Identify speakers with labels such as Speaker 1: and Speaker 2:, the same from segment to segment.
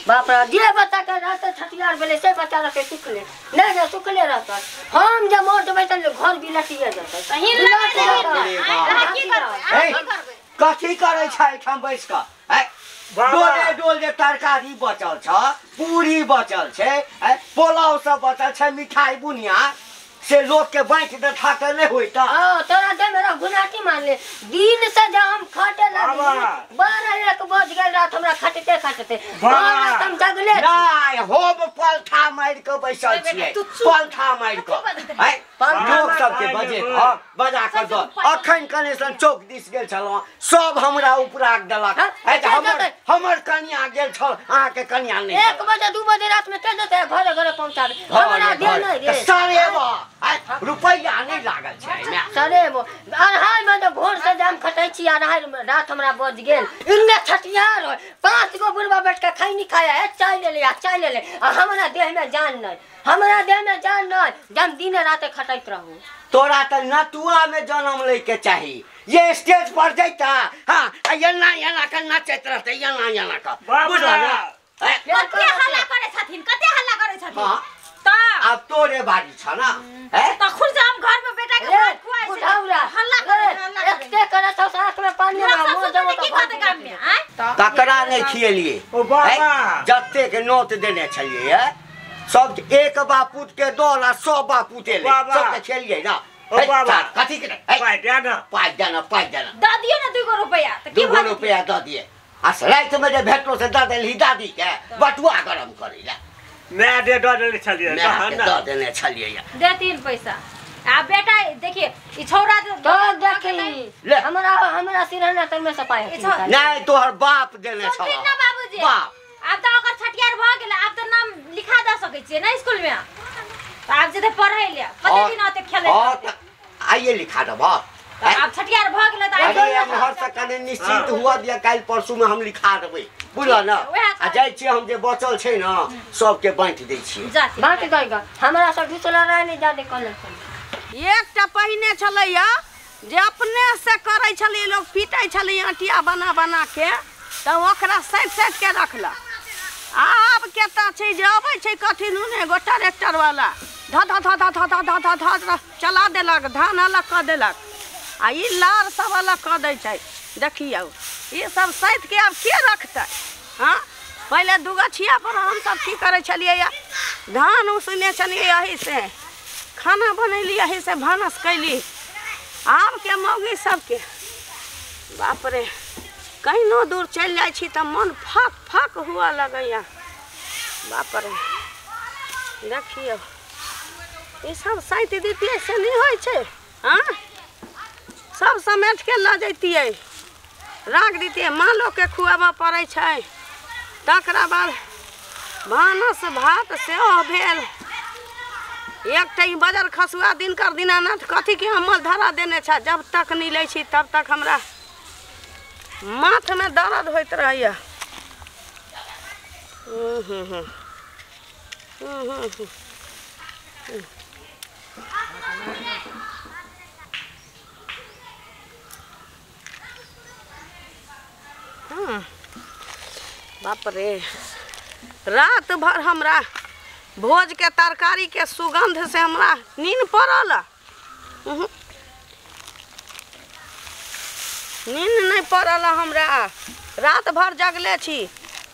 Speaker 1: बाप रे जे बच्चा के रहते छठियार बेले से बच्चा रखे सुखले नहीं ना सुखले रहता हम जब मोट बैठल घर भी लटिए जाता
Speaker 2: सही की करबे
Speaker 3: कथी करे छै हम बैस का डोले डोले तरकारी बचल छ पूरी बचल छै पोलाव सब बचल छै मिठाई बुनिया से लोग के बांट दे थाके नहीं होई त
Speaker 1: तोरा दे मेरा गुनाटी मान ले दिन से जब हम खाटे लगी 12-1 बज गेल रात हमरा खाटते खाटते हम जगले
Speaker 3: नहीं होब पलथा मार के बैसल छियै पलथा मार के लोग सब के बजे बजा के दो अखन कनेसन चौक दिस गेल छलौ सब हमरा उपराग देलक हमर कन्या गेल छल अहाँ के कन्या नहीं
Speaker 1: 1 बजे 2 बजे रात में के देते घरे घरे पहुंचाबे हमरा दे नहीं रे
Speaker 3: सारे रुपया नहीं लागल छै
Speaker 1: सरे अढ़ाई में तो भोर से जाम खटै छी अढ़ाई रात हमरा बज गेल इन्ने छठियार 5 गो बुढ़वा बैठ के खैनी खाया है चाय ले ले हमरा देह में जान नहीं जम दिन रात खटैत रहू
Speaker 3: तोरा त नतुआ में जन्म ले के चाही ये स्टेज पर जैता हां एना के नाचैत रहते एना का बुझला ना
Speaker 2: कते हल्ला करे छथिन
Speaker 3: अब तोरे बारी छ ना
Speaker 2: त खुरजाम घर में बेटा के भात खुआइ
Speaker 1: बुढ़ाउरा हल्ला एते करे छ साथ में पानी में मोर जब तो
Speaker 2: बात गाम में
Speaker 3: ककरा नहीं खिएलिए ओ बाबा जत्ते के नोट देने छलिए सब एक बापूत के दोला 100 बापूत ले सब के खेलिए ना ओ बाबा कथी के पाइ देना
Speaker 2: दादियो ना 2 रुपया त की
Speaker 3: 2 रुपया द दिए असराइत में जे भेटलो से द देली दादी के बटुआ गरम करिला
Speaker 4: मैं दे देने छलिए
Speaker 2: दे 3 पैसा आ बेटा देखिए ई छौरा
Speaker 1: तो देखी हमरा सिरहना तक में सपाय
Speaker 3: नहीं तोहर बाप देने छ
Speaker 2: ना बाबूजी
Speaker 3: बाप
Speaker 2: अब तो ओकर छठियार भ गेल अब तो नाम लिखा द सकै छियै ना स्कूल में त आप जे पढ़ै ले कते दिन आते खेले
Speaker 3: आइए लिखा दब
Speaker 2: अब छठियार भ गेल त
Speaker 3: आइए हम हर सकने निश्चित हुआ दिया काल परसू में हम लिखा देबै बुझल ना आ जाय छी हम जे बचल छै ना सब के बांट दै छी
Speaker 1: बांट देगा हमरा सब घुसला रह नहीं जादे कल
Speaker 5: एकटा पहिने छलैया जे अपने से करै छलै लोग पीटै छलै आटिया बना के त ओकरा साइड के रखला आब केता छै जे अबै छै कथि नुने गो ट्रैक्टर वाला ध चला देलक धान अलग क देलक आ ई लार सब अलग क दै छै देखियौ ये सब साइड के अब के रखतै हां पहले दुगछिया पर हम सब की करे छलिए या धान उसने छलिए यही से खाना बनैली यही से भानस कैली आब के मौगी सब के बाप रे कहिनो दूर चल जाय छी त मन फक हुआ लगैया बाप रे देखियो ये सब साइड दीतिए से नहीं होय छै हां सब समेट के ल जैतिए राख दीतिए मालो के खुआबा पड़ै छै तकरा बाद भानस भात से भेल एकटा बजर खसुआ दिनकर दीनानाथ कथी के अमल धरा देने छ जब तक नहीं लै छी तब तक हमरा माथ में दर्द होइत रहैया बाप रे रात भर हमरा भोज के तरकारी के सुगंध से हमरा नींद पड़ल नींद नहीं पड़ल हमरा रात भर जगले छी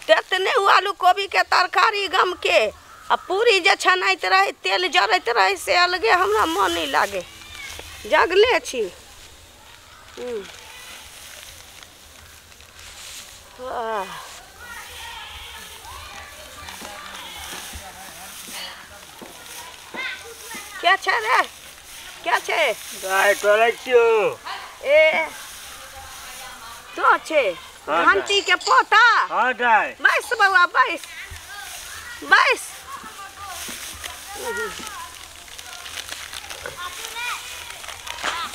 Speaker 5: तेतने आलू कोबी के तरकारी गम के आ पूरी जे छनाइत रहे तेल जरैत रहे से अलगे हमरा मन नहीं लागे जगले छी क्या छे रे क्या छे
Speaker 4: गाय टोले छियो
Speaker 5: ए तो छे घंटी के पोता
Speaker 4: हां दाई
Speaker 5: बैस बउआ बैस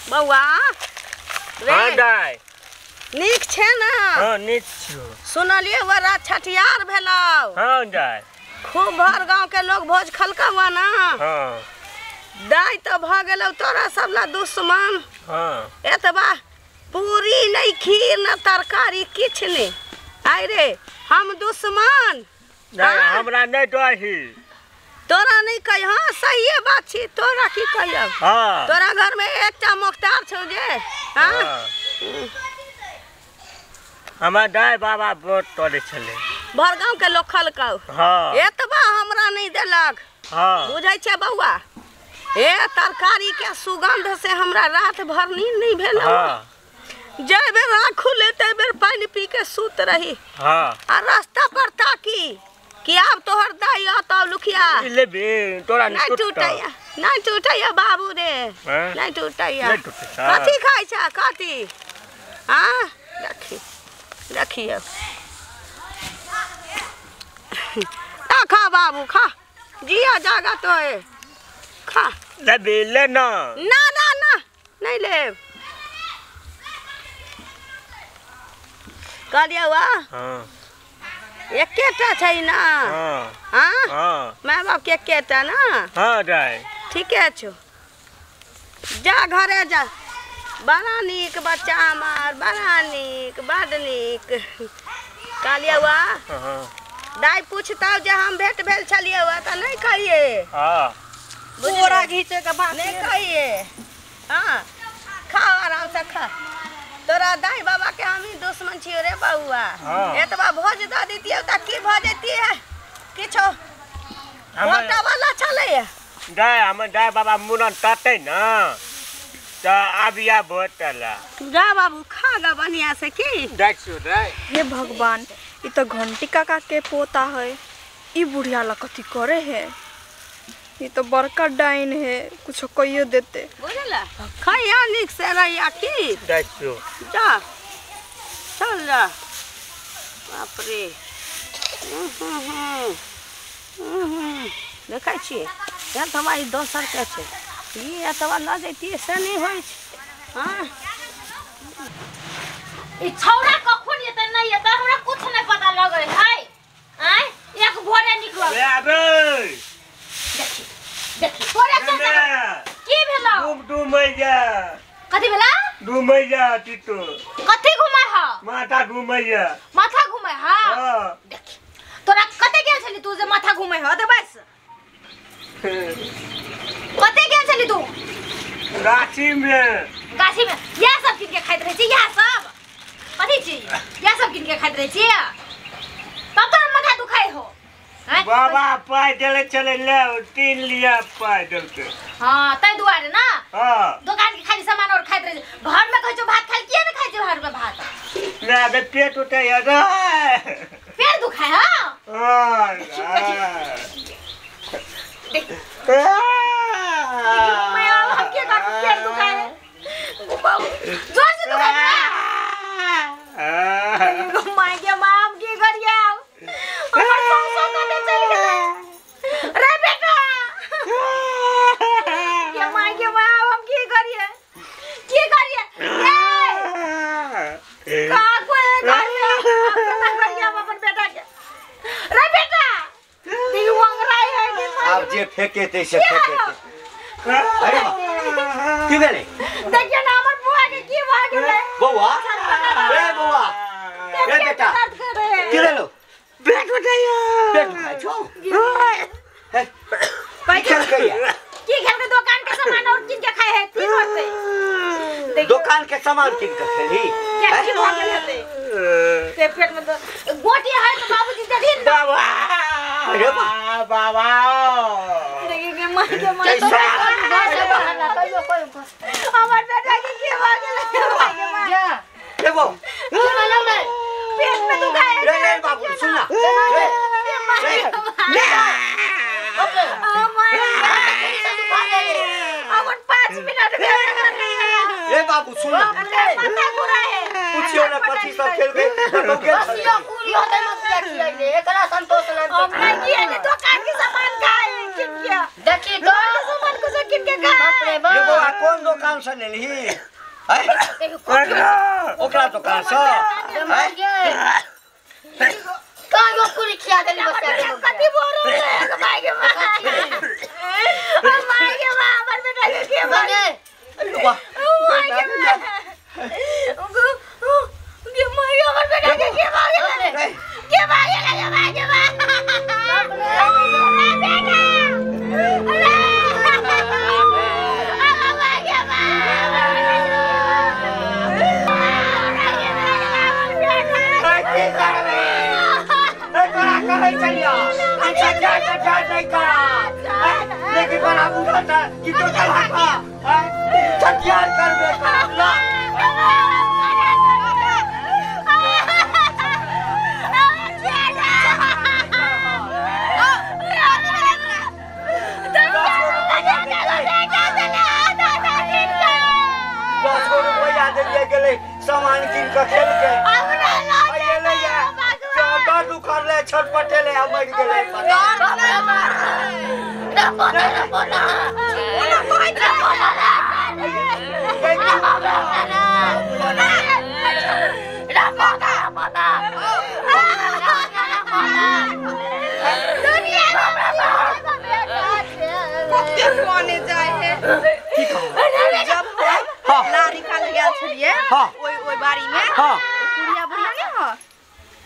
Speaker 5: बउआ
Speaker 4: हां दाई
Speaker 5: नीक छे ना
Speaker 4: हां नीक छियो
Speaker 5: सुनलिए वरा छठियार भेलौ
Speaker 4: हां दाई
Speaker 5: खूब भर गांव के लोग भोज खलका हुआ ना
Speaker 4: हां
Speaker 5: दाई तो भ गेलौ तोरा सब ला दुश्मन
Speaker 4: हां
Speaker 5: एतबा पूरी नहीं खीर न तरकारी किछ नहीं आई रे हम दुश्मन
Speaker 4: नहीं हमरा नहीं दही
Speaker 5: तोरा नहीं कही हाँ सही बात छी तोरा की कहब
Speaker 4: हाँ
Speaker 5: तोरा घर में एकटा मुख्तार छौ जे हाँ
Speaker 4: हमार दाई बाबा वोट तोड़े चले
Speaker 5: भरगांव के लोग खलकौ
Speaker 4: हाँ
Speaker 5: एतबा हमरा नहीं देलक
Speaker 4: हाँ
Speaker 5: बुझै छै बौआ ए तरकारी के सुगंध से हमरा रात भर नींद नहीं भेल
Speaker 4: हाँ
Speaker 5: जे बेर आँख खुले ते बेर पानी पी के सूत रही
Speaker 4: हाँ
Speaker 5: आ रास्ता पर ताकी कि अब तोहर दाई आता लुखिया
Speaker 4: ले बे तोरा
Speaker 5: नहीं टूटैया नहीं टूटैया बाबू रे नहीं टूटैया
Speaker 4: नहीं टूटैया।
Speaker 5: कथी खाइ छ कथी हाँ देखिए खा बाबू खा जिया जागा तो है खा
Speaker 4: ले बे ले ना
Speaker 5: ना ना ना नहीं ले कहलिया वा
Speaker 4: हाँ
Speaker 5: एकेटा छै ना
Speaker 4: हाँ
Speaker 5: हाँ
Speaker 4: हाँ
Speaker 5: माय बाप के एकेटा ना
Speaker 4: हाँ दाई
Speaker 5: ठीके छौ जा घरे जा बड़ा नीक बच्चा हमार बड़ा नीक बड नीक कहलिए वा
Speaker 4: हाँ
Speaker 5: दाई पूछता जे हम भेंट भेल छलिए वा त नहीं कहिए
Speaker 4: हाँ
Speaker 5: बोरा घीचे के बात नहीं कहिए हाँ खा आराम से खा तोरा दाई बाबा के हम ही दुश्मन छियो रे बउआ
Speaker 4: हाँ।
Speaker 5: एतबा भोज द दितियो त की भ जैती है किछो मोटा वाला चले
Speaker 4: दाई हमार दाई बाबा मुरन ताते ना तो आबिया बोतला
Speaker 5: जा बाबू खा गा बढ़िया से की
Speaker 4: दाई छो दाई
Speaker 6: हे भगवान ये तो घंटी काका के पोता है ई बुढ़िया ला कथी करे है ये तो बड़का डाइन है कुछ कहियो देते
Speaker 5: बुझला खैया निक से रहिया की
Speaker 4: दाई छो
Speaker 5: जा चल जा बाप रे देखै छियै यार हमारी दोसर के छै ई एतबा ल जैती से नहीं होइ छै हां
Speaker 2: ई छौरा कखन एते नहीं एते हमरा कुछ नहीं पता लगै है आय एक भोरे निकलो
Speaker 4: ले आबे
Speaker 2: देखी तोरे से की भेलो
Speaker 4: डूमैया
Speaker 2: कथी भेला
Speaker 4: डूमैया टिटो
Speaker 2: कथी घुमाय ह
Speaker 4: माथा डूमैया
Speaker 2: माथा घुमाय ह
Speaker 4: हाँ
Speaker 2: देखी तोरा कते गेल छली तू जे माथा घुमाय ह दे बस कते गेल छली तू
Speaker 4: गाछी में
Speaker 2: यह सब किन के खाइत रहे छी यह सब कथी छी यह सब किन के खाइत रहे छी तब तोर माथा दुखाय हो
Speaker 4: बाबा पाई देले चले ले 3 लिया पाई देल के
Speaker 2: हां तै दुआरे ना
Speaker 4: हां
Speaker 2: दुकान के खाली सामान और खाइत रहे घर में कहै भात खाइ किया न खाइ छै घर में भात
Speaker 4: ना बे पेट उठे रे
Speaker 2: पेट दुखाय ह
Speaker 4: हां
Speaker 2: मैं हम के कर पेट दुखाय जोर से दुखाय माय के माम की करिया हमर सौसो कते चल गेलै रे बेटा के माय के माम हम की करिए का कोई घर में करिया अपन बेटा के रे बेटा ती वंगराय है कि
Speaker 3: अब जे फेंके ते से फेंके अरे की भेले
Speaker 2: देखिए ना हमर बुआ के की भ गेलै
Speaker 3: बौआ ए बौआ ए बेटा की भेलो
Speaker 4: पेट उठाया
Speaker 3: पेट खाइ छौ की खेल करिया
Speaker 2: की खेल के दुकान के सामान और किन के खाए है तीन होते
Speaker 3: दुकान के सामान किन के खेली
Speaker 2: क्या की भ गेलै ते पेट में तो गोटी है तो बाबूजी दे दिन
Speaker 4: बाबा
Speaker 3: अरे
Speaker 4: बाबा
Speaker 2: देखिए के मार के मार
Speaker 3: कैसा?
Speaker 2: हमर बेटा के की भ गेलै जा
Speaker 3: ए बौ
Speaker 2: पेट में दुखाए
Speaker 3: रे बाबू सुन ना
Speaker 2: हमर 5 मिनट
Speaker 3: रे बाबू सुन ना
Speaker 2: माथा घुराए
Speaker 3: पूछियो ना कथी सब खेल गए तो
Speaker 1: हसिया पूरी होते मत देखिए ले एकरा संतोष ना
Speaker 2: हम नहीं किए ने दुकान के सामान खाए किन के
Speaker 1: देखी तो
Speaker 2: सामान को से किन के
Speaker 1: बाप रे
Speaker 2: खाए
Speaker 1: बाप
Speaker 3: ये बौआ कौन दुकान से लेली है ओकरा दुकान से
Speaker 1: मर गए कागो पूरी खिया देली बच्चा के
Speaker 2: कति बोरो है माय के मां माय के मां हमर बेटा के के
Speaker 1: बने
Speaker 2: माय के मां के माय हमर बेटा के भागे के भागे
Speaker 3: कहे चलिया अच्छा क्या नहीं करा लेकिन बड़ा बुरा था कि तो चला था छठियार कर दे ना सामान किन का खेल के ये ले जा क्या दुकान ले छटपटे ले हम मर गेले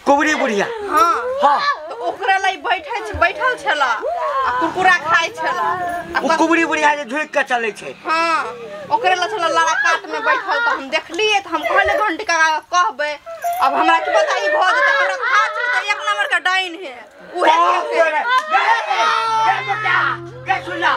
Speaker 3: कुबरी बुढ़िया हां
Speaker 5: तो ओकरा लाई बैठल छला आ कुरकुरा खाय छला
Speaker 3: ओ कुबरी बुढ़िया जे झुक के चले छे
Speaker 5: हां ओकरा ला छला लारा काट में बैठल त हम देखलिए त हम कहले घंटी का कहबे अब हमरा के बताई भ जते हमरा खाच त एक नंबर का डाइन है उहे
Speaker 3: के सुना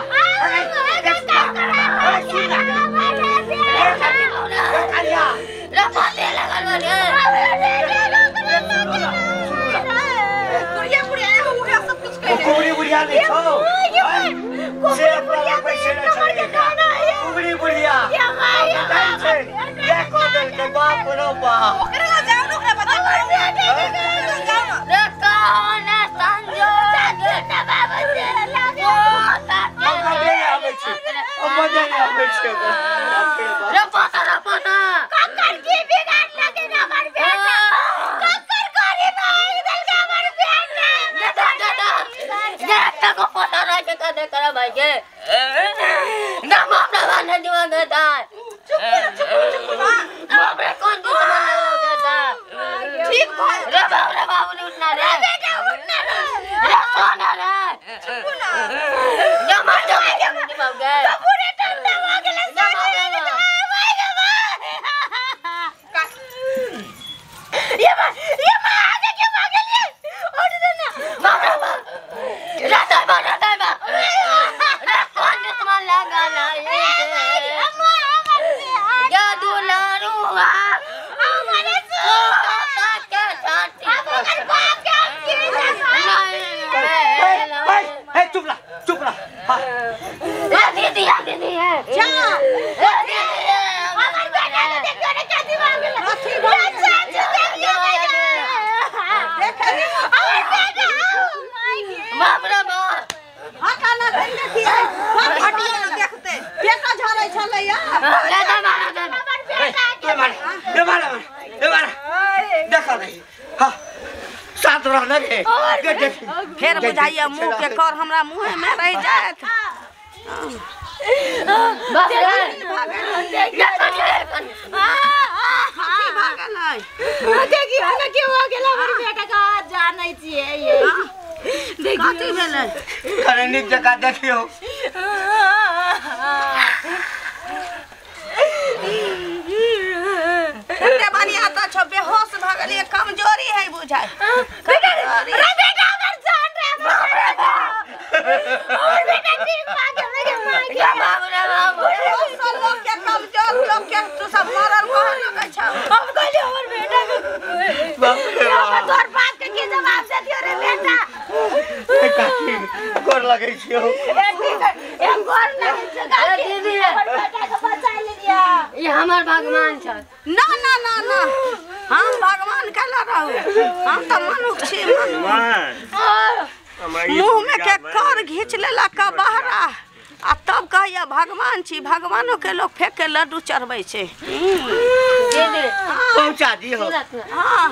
Speaker 3: कुबरी बुढ़िया नहीं छो से अपना पैसे न चलेगा कुबरी बुढ़िया छे ये को दिल के बाप रो बा
Speaker 5: ओकरा जाऊ न बता
Speaker 1: रे कौन संजो जागे न बाबा से लागो
Speaker 3: मजे आवे छे
Speaker 1: रे पता कक्कर की बिगाड़ लगे न मर बेटा कक्कर करे भाई दिल का मर बेटा दादा को पता रह के कदे करा भाई के ना मामला बने दिवांगे दा चुप बाबरे कौन दुश्मन लोगे दा ठीक भाई रे बाबू ने उठना रे बेटा उठना रे सोना रे चुप ना जमा जमा के दिवांगे पूरे टाइम में आ गेले ये मां आगे के भाग लिए उठ देना बाबा राता रे कौन दुश्मन लगा ना ये या दुलारुआ हमारे साथ के साथी हमारे बाप के
Speaker 3: हे चुप ला
Speaker 1: हां दीदी है जा हमारे बेटा ने देखो ने क्या दिमाग में अच्छा बाबरा मां
Speaker 5: हटाना देखी हटियो न देखते बेटा झरै छले यार
Speaker 1: दादा मारा
Speaker 3: देखा नहीं हां साथ रहना रे
Speaker 5: फिर बुझाइया मुंह के कर हमरा मुंह में रह जात
Speaker 1: बाबरा
Speaker 2: देखी हने के हो गेला हमर बेटा का जानै छियै ये
Speaker 5: कथी भेलै
Speaker 3: करे निक जगह देखियो
Speaker 5: एते बढ़िया त छ बेहोश भ गेली कमजोरी है बुझाइ
Speaker 1: बेटा हमर जान रे और बेटा ठीक भागे क्या बाबरा
Speaker 5: सब लोग के कमजोर लोग के तू सब मरल कह लगे छ
Speaker 1: हम कहले हमर बेटा के तोर बाप के की जवाब दे दियो रे बेटा
Speaker 3: काकी गोर लगे छियो
Speaker 1: एक गोर लगे छ दीदी बेटा के बचा लिया ये हमर भगवान छ
Speaker 5: ना हम भगवान कहला रहू हम त मनुष्य छी मुंह में के कर घींच लेला का बहरा आ तब कहिया भगवान छी भगवानों के लोग फेंक के लड्डू चढ़बै छै
Speaker 1: दीदी
Speaker 3: पहुंचा दियो
Speaker 5: हां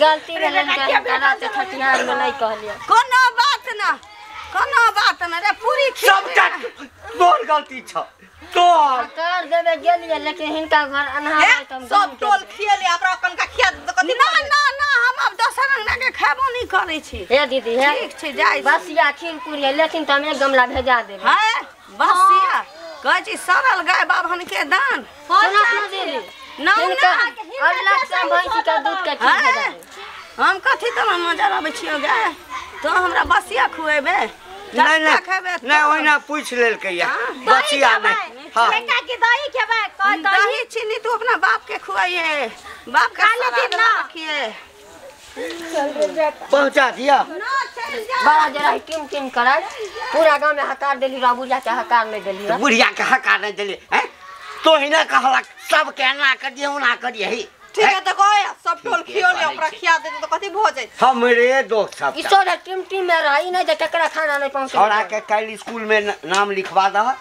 Speaker 1: गलती भेलै करा से ठटियार में नहीं कहलिए
Speaker 5: कोनो बात ना रे पूरी
Speaker 3: सबटा तोर गलती छ तोर
Speaker 1: कर देबे गेलिए लेकिन हिनका घर अन्हार है त
Speaker 5: सब टोल खियले हमरा कनका खिया कथि ना हम अब दोसर अंगना के खाबो नहीं करै छी
Speaker 1: हे दीदी हे
Speaker 5: ठीक छै जाई
Speaker 1: बसिया खीर पूरी है लेकिन त हम एक गमला भेजा देब
Speaker 5: है बसिया कहै छी सरल गाय बाभन के दान
Speaker 1: सुना दीदी
Speaker 5: ना
Speaker 1: हिनका अल्लाह से भैंसी का दूध के खीर भेजा देब
Speaker 5: हम कथी तो मजा आबै छियो गे तो हमरा बसिया खुएबे
Speaker 3: नहीं नहीं ओहिना पूछ लेलकै या बचिया नहीं। हां
Speaker 2: बेटा के दही खेबै
Speaker 5: दही चीनी तू अपना बाप के खुआइए बाप का लेकिन ना रखिए
Speaker 3: पहुंचा दिया
Speaker 1: बड़ा जरा टीम कराय पूरा गांव में हकार देली राबूजा के हकार नहीं देली
Speaker 3: तो बुढ़िया के हकार नहीं देली हैं तो ही ना कहला सब के ना करिए ना करिए
Speaker 6: ठीक है तो कोई सब टोल खियो ले ओकरा खिया दे तो कथी भ जाय
Speaker 3: हमरे दोस्त सब
Speaker 1: ईश्वर टीम में रही नहीं जे केकरा खाना नहीं पहुंचे
Speaker 3: छोड़ा के काल स्कूल में नाम लिखवा द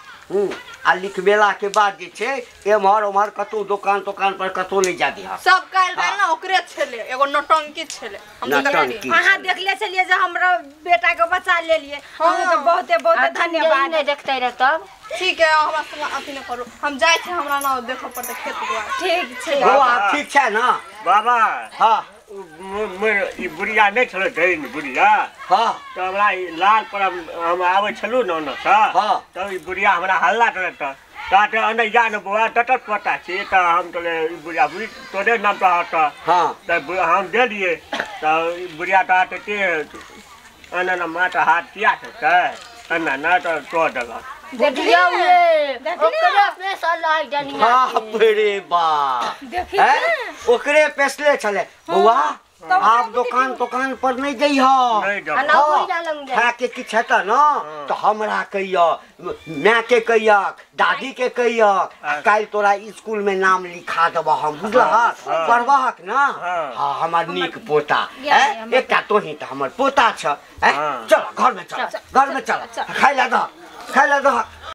Speaker 3: आ लिखबेला के बाद जे छे एमहर ओमहर कतो दुकान पर कतो नहीं जा दिया
Speaker 6: सब काल बैल ना ओकरे छले एगो नौटंकी छले हम
Speaker 3: नौटंकी।
Speaker 2: अहाँ देख ले चलिए जे हमरा बेटा के बचा ले लिए हम तो बहुत धन्यवाद
Speaker 1: नहीं देखते रह तब
Speaker 6: ठीक है हमरा संग अथी न करू हम जाय छै हमरा ना देखो पड़ते खेत दुआर
Speaker 2: ठीक छै
Speaker 3: बाबा ठीक छै ना
Speaker 4: बाबा
Speaker 3: हां
Speaker 4: ई बुढ़िया नहीं छलो दैन बुढ़िया
Speaker 3: हां
Speaker 4: तो हमरा ई लाल पर हम आवे छलु न न सा
Speaker 3: हां
Speaker 4: तो ई बुढ़िया हमरा हल्ला करत ताते अने जा न बुआ टटट पता छी त हम तो ई बुढ़िया बुढ़ी तोरे नाम तो हट
Speaker 3: हां
Speaker 4: त हम दे दिए त ई बुढ़िया ताते के अने न माता हाथ किया छै अने न तो तो दला
Speaker 1: देखियो ये ओकरे अपने साला जनिया
Speaker 3: बाप रे बाप ओकरे पेसले छले बुआ आप दुकान पर नहीं जइहो
Speaker 4: नहीं दो
Speaker 1: खाना कोई डालंगे
Speaker 3: खा के किछ हेता न तो हमरा कहियो मां के कहियो दादी के कहियो काल तोरा स्कूल में नाम लिखा देबो हम बुझलहक पढ़बहक ना हां हमर नीक पोता एकटा तोही त हमर पोता छ चल घर में चल खाइ ला द